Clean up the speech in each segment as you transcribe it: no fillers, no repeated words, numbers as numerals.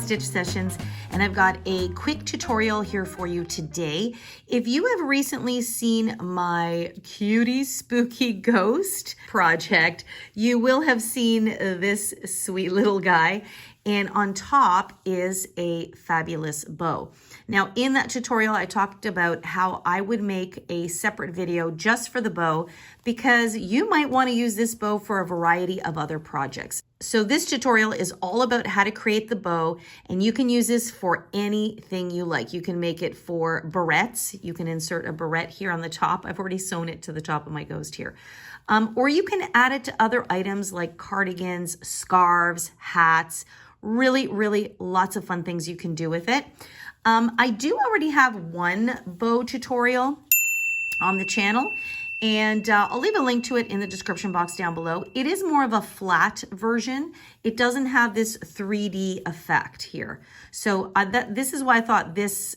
Stitch Sessions, and I've got a quick tutorial here for you today. If you have recently seen my cutie spooky ghost project, you will have seen this sweet little guy, and on top is a fabulous bow. Now in that tutorial, I talked about how I would make a separate video just for the bow because you might want to use this bow for a variety of other projects. So this tutorial is all about how to create the bow, and you can use this for anything you like. You can make it for barrettes. You can insert a barrette here on the top. I've already sewn it to the top of my ghost here. Or you can add it to other items like cardigans, scarves, hats, really lots of fun things you can do with it. I do already have one bow tutorial on the channel, and I'll leave a link to it in the description box down below. It is more of a flat version. It doesn't have this 3D effect here. So this is why I thought this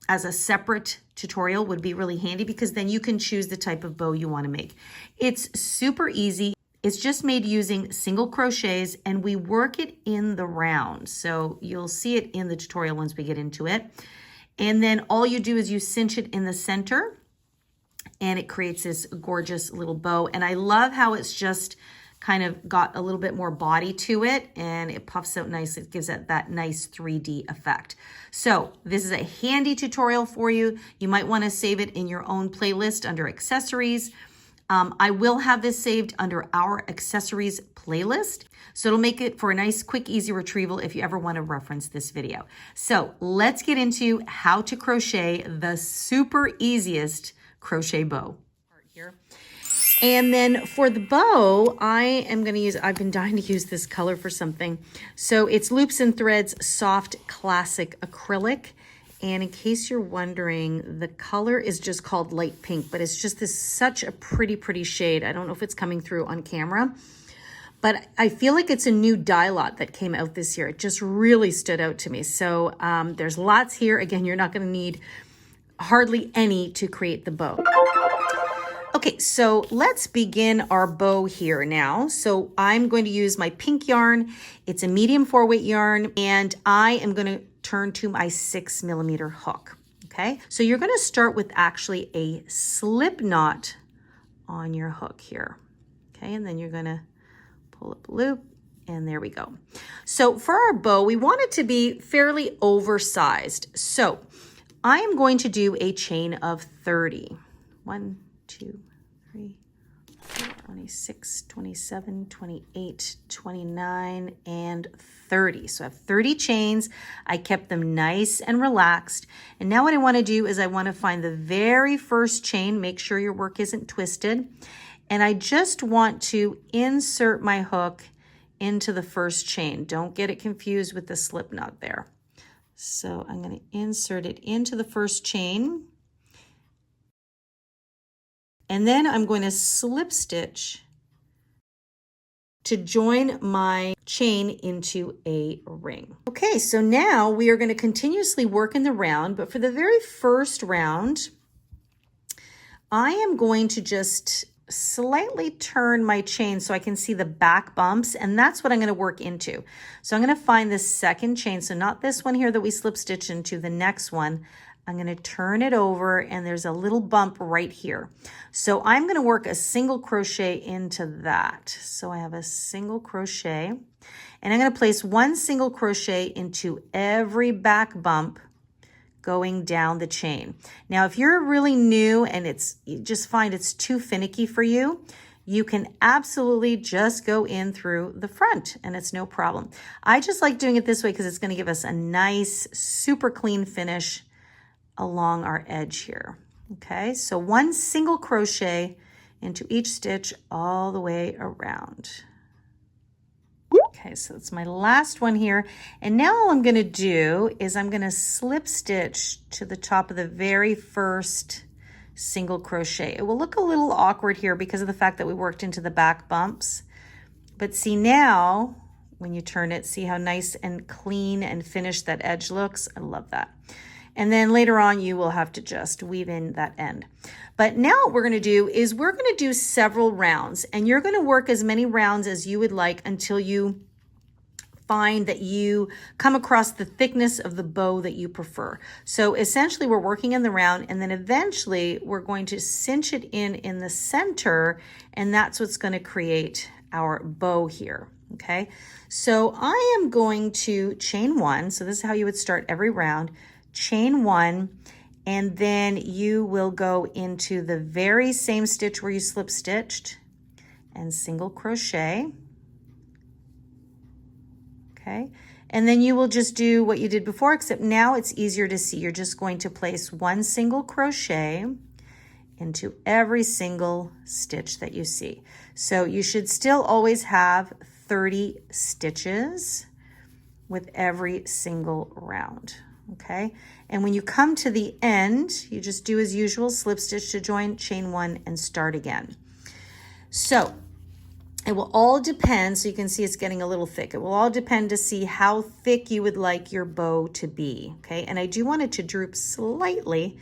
as a separate tutorial would be really handy, because then you can choose the type of bow you want to make. It's super easy. It's just made using single crochets, and we work it in the round. So you'll see it in the tutorial once we get into it. And then all you do is you cinch it in the center, and it creates this gorgeous little bow. And I love how it's just kind of got a little bit more body to it, and it puffs out nice. It gives it that nice 3D effect. So this is a handy tutorial for you. You might want to save it in your own playlist under accessories. I will have this saved under our accessories playlist, so it'll make it for a nice, quick, easy retrieval if you ever want to reference this video. So let's get into how to crochet the super easiest crochet bow here. And then for the bow, I've been dying to use this color for something. So it's Loops and Threads Soft Classic Acrylic. And in case you're wondering, the color is just called light pink, but it's just such a pretty shade. I don't know if it's coming through on camera, but I feel like it's a new dye lot that came out this year. It just really stood out to me. So there's lots here. Again, you're not going to need hardly any to create the bow. Okay, so let's begin our bow here now. So I'm going to use my pink yarn. It's a medium 4-weight yarn, and I am going to turn to my 6mm hook. Okay, so you're going to start with actually a slip knot on your hook here. Okay, and then you're going to pull up a loop, and there we go. So for our bow, we want it to be fairly oversized. So I am going to do a chain of 30. 1, 2, 3, 4, 26, 27, 28, 29, and 30. So I have 30 chains. I kept them nice and relaxed. And now what I want to do is I want to find the very first chain. Make sure your work isn't twisted. And I just want to insert my hook into the first chain. Don't get it confused with the slip knot there. So I'm going to insert it into the first chain. And then I'm going to slip stitch to join my chain into a ring. Okay, so now we are going to continuously work in the round, but for the very first round, I am going to just slightly turn my chain so I can see the back bumps, and that's what I'm going to work into. So I'm going to find the second chain, so not this one here that we slip stitch into, the next one. I'm going to turn it over, and there's a little bump right here. So I'm going to work a single crochet into that. So I have a single crochet, and I'm going to place one single crochet into every back bump going down the chain. Now, if you're really new and you just find it's too finicky for you, you can absolutely just go in through the front, and it's no problem. I just like doing it this way because it's going to give us a nice, super clean finish along our edge here. Okay, so one single crochet into each stitch all the way around. Okay, so that's my last one here. And now all I'm going to do is I'm going to slip stitch to the top of the very first single crochet. It will look a little awkward here because of the fact that we worked into the back bumps. But see now, when you turn it, see how nice and clean and finished that edge looks? I love that. And then later on, you will have to just weave in that end. But now what we're going to do is we're going to do several rounds, and you're going to work as many rounds as you would like until you find that you come across the thickness of the bow that you prefer. So essentially we're working in the round, and then eventually we're going to cinch it in the center, and that's what's going to create our bow here. Okay, so I am going to chain one. So this is how you would start every round. Chain one, and then you will go into the very same stitch where you slip stitched and single crochet. Okay, and then you will just do what you did before, except now it's easier to see. You're just going to place one single crochet into every single stitch that you see. So you should still always have 30 stitches with every single round. Okay, and when you come to the end, you just do as usual, slip stitch to join, chain one, and start again. So it will all depend, so you can see it's getting a little thick. It will all depend to see how thick you would like your bow to be, okay? And I do want it to droop slightly.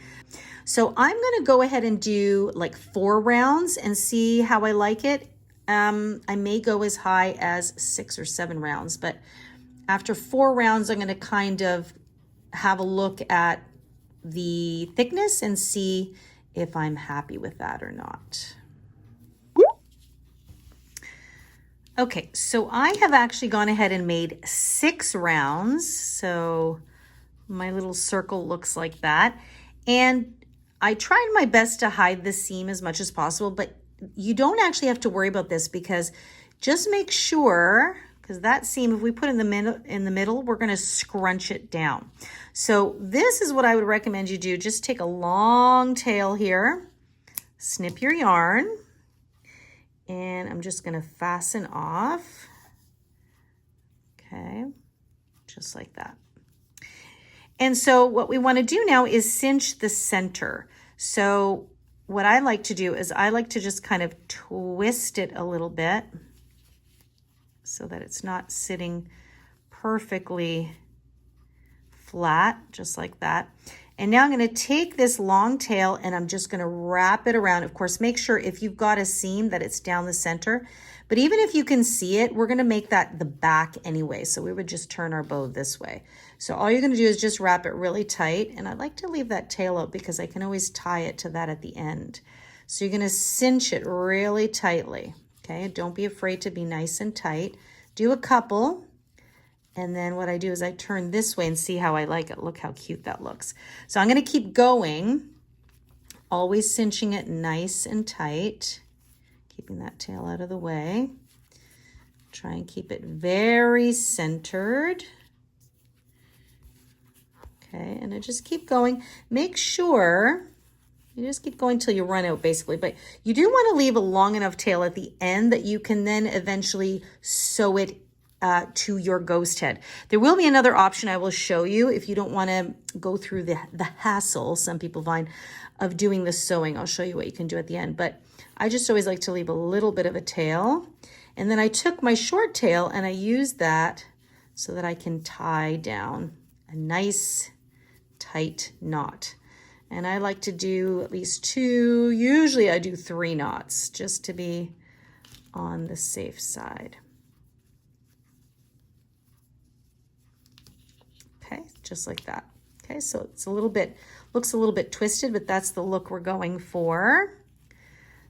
So I'm gonna go ahead and do like 4 rounds and see how I like it. I may go as high as 6 or 7 rounds, but after 4 rounds, I'm gonna kind of have a look at the thickness and see if I'm happy with that or not. Okay, so I have actually gone ahead and made 6 rounds. So my little circle looks like that. And I tried my best to hide the seam as much as possible, but you don't actually have to worry about this, because just make sure, because that seam, if we put in the middle, we're gonna scrunch it down. So this is what I would recommend you do. Just take a long tail here, snip your yarn, and I'm just gonna fasten off, okay, just like that. And so what we wanna do now is cinch the center. So what I like to do is I like to just kind of twist it a little bit so that it's not sitting perfectly flat, just like that. And now I'm going to take this long tail and I'm just going to wrap it around. Of course, make sure if you've got a seam that it's down the center. But even if you can see it, we're going to make that the back anyway. So we would just turn our bow this way. So all you're going to do is just wrap it really tight. And I like to leave that tail out because I can always tie it to that at the end. So you're going to cinch it really tightly. Okay, don't be afraid to be nice and tight. Do a couple. And then what I do is I turn this way and see how I like it. Look how cute that looks. So I'm going to keep going, always cinching it nice and tight, keeping that tail out of the way. Try and keep it very centered. Okay, and I just keep going. Make sure you just keep going till you run out, basically. But you do want to leave a long enough tail at the end that you can then eventually sew it to your ghost head. There will be another option I will show you if you don't want to go through the hassle some people find of doing the sewing. I'll show you what you can do at the end. But I just always like to leave a little bit of a tail. And then I took my short tail and I used that so that I can tie down a nice tight knot. And I like to do at least 2, usually I do 3 knots just to be on the safe side. Okay, just like that. Okay, so it's a little bit, looks a little bit twisted, but that's the look we're going for.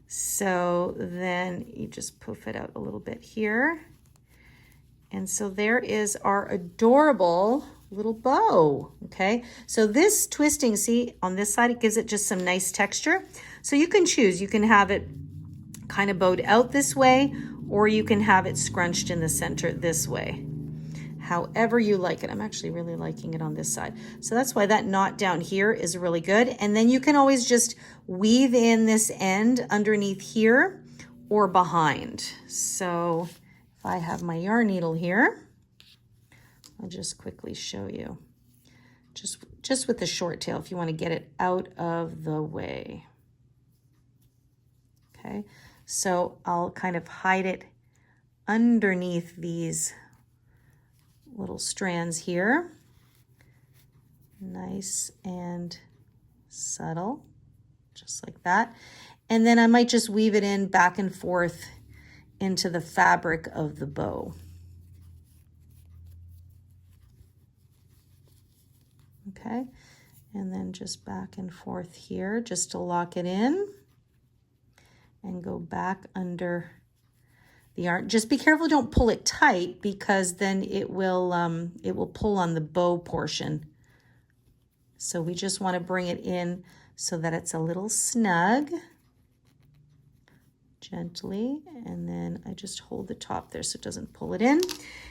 So then you just poof it out a little bit here. And so there is our adorable little bow, okay? So this twisting, see, on this side, it gives it just some nice texture. So you can choose. You can have it kind of bowed out this way, or you can have it scrunched in the center this way. However you like it. I'm actually really liking it on this side. So that's why that knot down here is really good. And then you can always just weave in this end underneath here or behind. So if I have my yarn needle here, I'll just quickly show you. Just with the short tail if you want to get it out of the way. Okay, so I'll kind of hide it underneath these little strands here. Nice and subtle, just like that. And then I might just weave it in back and forth into the fabric of the bow. Okay, and then just back and forth here just to lock it in and go back under the yarn. Just be careful, don't pull it tight because then it will pull on the bow portion. So we just want to bring it in so that it's a little snug. Gently, and then I just hold the top there so it doesn't pull it in.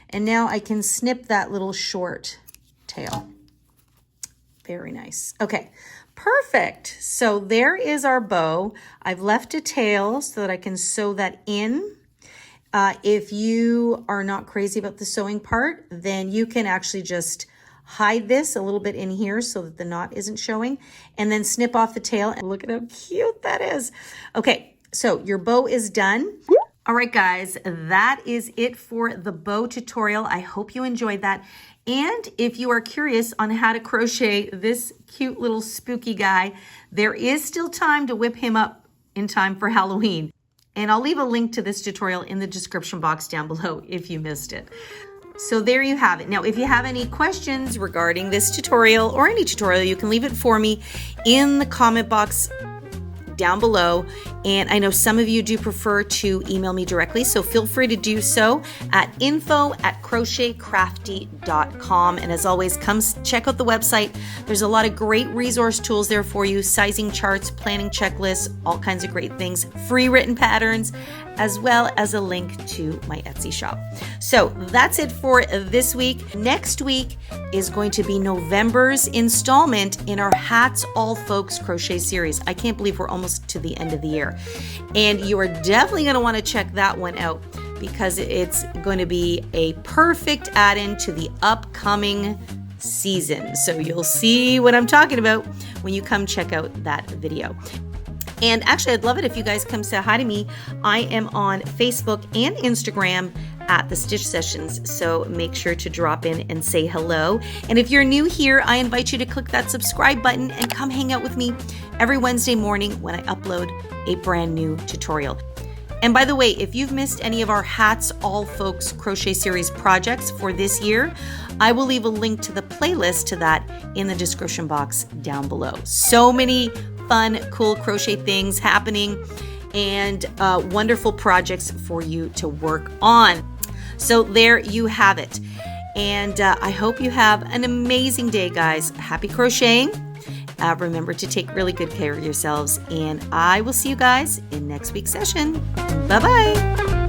And now I can snip that little short tail. Very nice. Okay, perfect. So there is our bow. I've left a tail so that I can sew that in. If you are not crazy about the sewing part, then you can actually just hide this a little bit in here so that the knot isn't showing, and then snip off the tail. And look at how cute that is. Okay. So your bow is done. All right, guys, that is it for the bow tutorial. I hope you enjoyed that. And if you are curious on how to crochet this cute little spooky guy, there is still time to whip him up in time for Halloween. And I'll leave a link to this tutorial in the description box down below if you missed it. So there you have it. Now, if you have any questions regarding this tutorial or any tutorial, you can leave it for me in the comment box down below. And I know some of you do prefer to email me directly, so feel free to do so at info@crochetcrafty.com. And as always, come check out the website. There's a lot of great resource tools there for you, sizing charts, planning checklists, all kinds of great things, free written patterns, as well as a link to my Etsy shop. So that's it for this week. Next week is going to be November's installment in our Hats All Folks crochet series. I can't believe we're almost to the end of the year. And you are definitely going to want to check that one out because it's going to be a perfect add-in to the upcoming season. So you'll see what I'm talking about when you come check out that video. And actually, I'd love it if you guys come say hi to me. I am on Facebook and Instagram at The Stitch Sessions, so make sure to drop in and say hello. And if you're new here, I invite you to click that subscribe button and come hang out with me every Wednesday morning when I upload a brand new tutorial. And by the way, if you've missed any of our Hats All Folks crochet series projects for this year, I will leave a link to the playlist to that in the description box down below. So many fun, cool crochet things happening and wonderful projects for you to work on. So there you have it. And I hope you have an amazing day, guys. Happy crocheting. Remember to take really good care of yourselves. And I will see you guys in next week's session. Bye-bye.